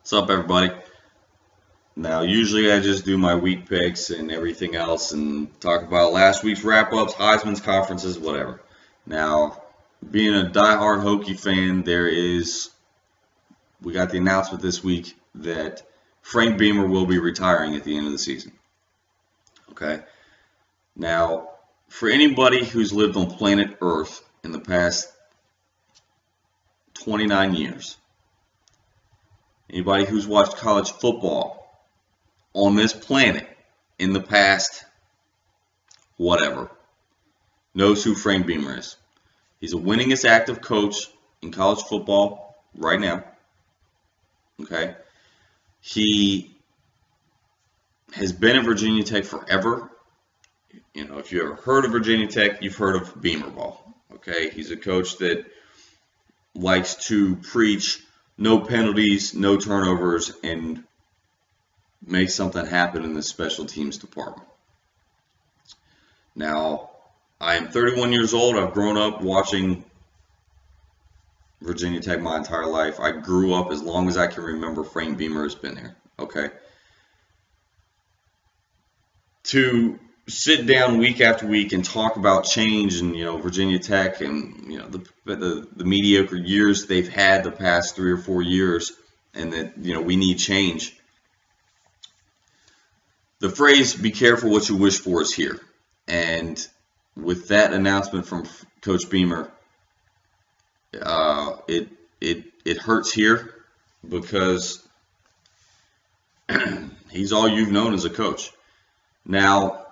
What's up, everybody? Now, usually I just do my week picks and everything else and talk about last week's wrap-ups, Heisman's conferences, whatever. Now, being a diehard Hokie fan, we got the announcement this week that Frank Beamer will be retiring at the end of the season. Okay? Now, for anybody who's lived on planet Earth in the past 29 years, anybody who's watched college football on this planet in the past, whatever, knows who Frank Beamer is. He's the winningest active coach in college football right now. Okay? He has been at Virginia Tech forever. You know, if you ever heard of Virginia Tech, you've heard of Beamer ball. Okay? He's a coach that likes to preach no penalties, no turnovers, and make something happen in the special teams department. Now, I am 31 years old. I've grown up watching Virginia Tech my entire life. I grew up as long as I can remember. Frank Beamer has been there. Okay. To sit down week after week and talk about change and, Virginia Tech and, the mediocre years they've had the past 3 or 4 years, and that, we need change. The phrase, be careful what you wish for, is here. And with that announcement from Coach Beamer, it hurts here because he's all you've known as a coach. Now,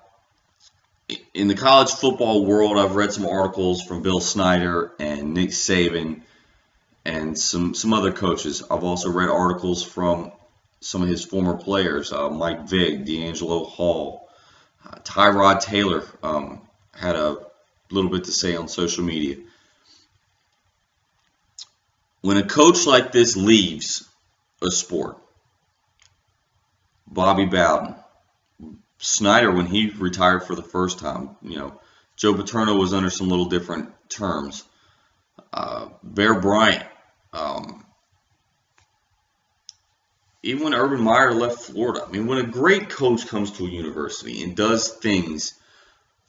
in the college football world, I've read some articles from Bill Snyder and Nick Saban and some other coaches. I've also read articles from some of his former players, Mike Vick, D'Angelo Hall, Tyrod Taylor had a little bit to say on social media. When a coach like this leaves a sport, Bobby Bowden, Snyder, when he retired for the first time, Joe Paterno was under some little different terms. Bear Bryant, even when Urban Meyer left Florida. I mean, when a great coach comes to a university and does things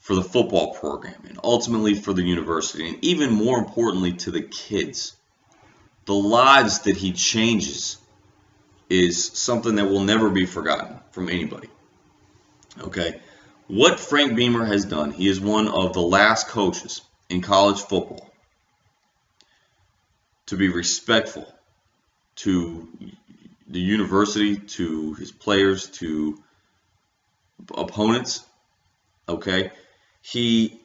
for the football program and ultimately for the university, and even more importantly to the kids, the lives that he changes is something that will never be forgotten from anybody. Okay, what Frank Beamer has done, he is one of the last coaches in college football to be respectful to the university, to his players, to opponents. Okay, he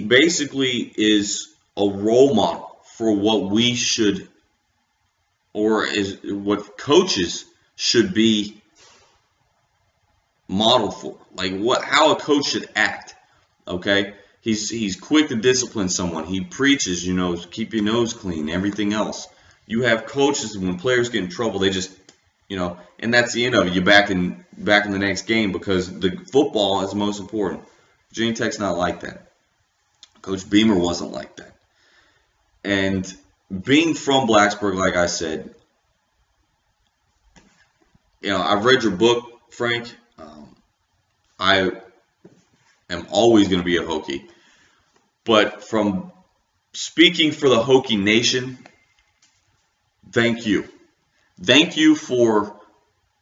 basically is a role model for what we should, or is what coaches should be modeled for, like how a coach should act. Okay, he's quick to discipline someone. He preaches, keep your nose clean, everything else. You have coaches, when players get in trouble, they just, and that's the end of it. You're back in the next game because the football is most important. Virginia Tech's not like that. Coach Beamer wasn't like that. And being from Blacksburg, like I said, I've read your book, Frank. I am always going to be a Hokie. But from speaking for the Hokie Nation, thank you. Thank you for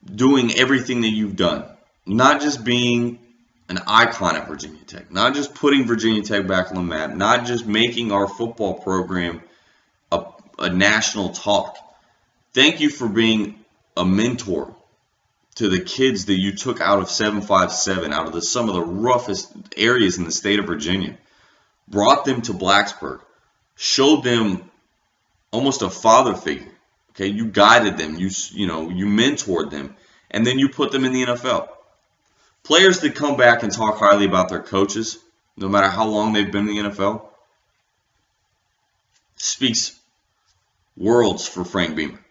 doing everything that you've done. Not just being an icon at Virginia Tech. Not just putting Virginia Tech back on the map. Not just making our football program a national talk. Thank you for being a mentor to the kids that you took out of 757, out of some of the roughest areas in the state of Virginia. Brought them to Blacksburg. Showed them almost a father figure. Okay, you guided them, you mentored them, and then you put them in the NFL. Players that come back and talk highly about their coaches, no matter how long they've been in the NFL, speaks worlds for Frank Beamer.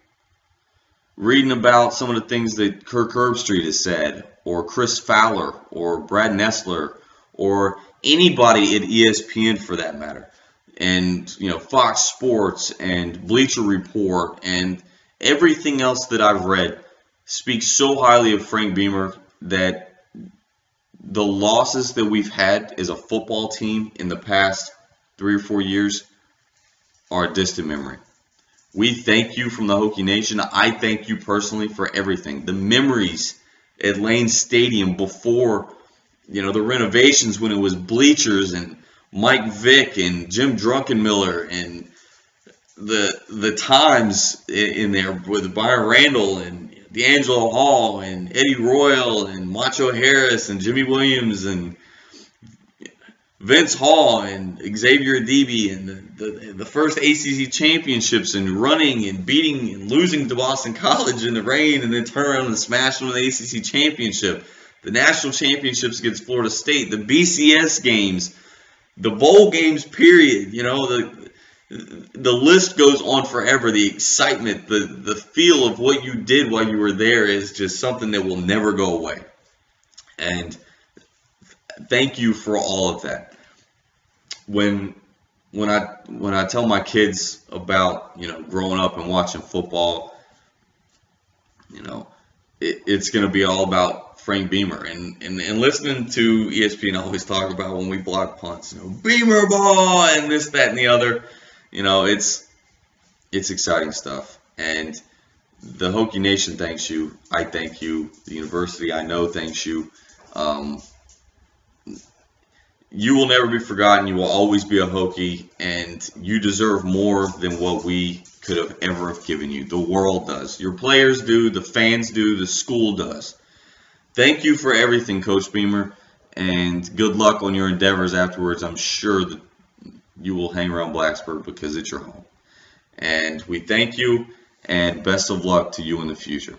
Reading about some of the things that Kirk Herbstreit has said, or Chris Fowler, or Brad Nessler, or anybody at ESPN for that matter, and Fox Sports and Bleacher Report and everything else that I've read speaks so highly of Frank Beamer that the losses that we've had as a football team in the past 3 or 4 years are a distant memory. We thank you from the Hokie Nation. I thank you personally for everything. The memories at Lane Stadium before, the renovations, when it was bleachers and Mike Vick and Jim Druckenmiller, and the times in there with Byron Randall and D'Angelo Hall and Eddie Royal and Macho Harris and Jimmy Williams and Vince Hall and Xavier Adebe and the first ACC championships and running and beating and losing to Boston College in the rain and then turn around and smash them in the ACC championship, the national championships against Florida State, the BCS games, the bowl games, period. The list goes on forever. The excitement, the feel of what you did while you were there is just something that will never go away. And thank you for all of that. When I tell my kids about growing up and watching football, it's going to be all about Frank Beamer and listening to ESPN always talk about when we block punts, Beamer ball and this, that, and the other. It's exciting stuff. And the Hokie Nation thanks you. I thank you. The university, I know, thanks you. You will never be forgotten. You will always be a Hokie, and you deserve more than what we could have ever have given you. The world does. Your players do. The fans do. The school does. Thank you for everything, Coach Beamer, and good luck on your endeavors afterwards. I'm sure that you will hang around Blacksburg because it's your home. And we thank you, and best of luck to you in the future.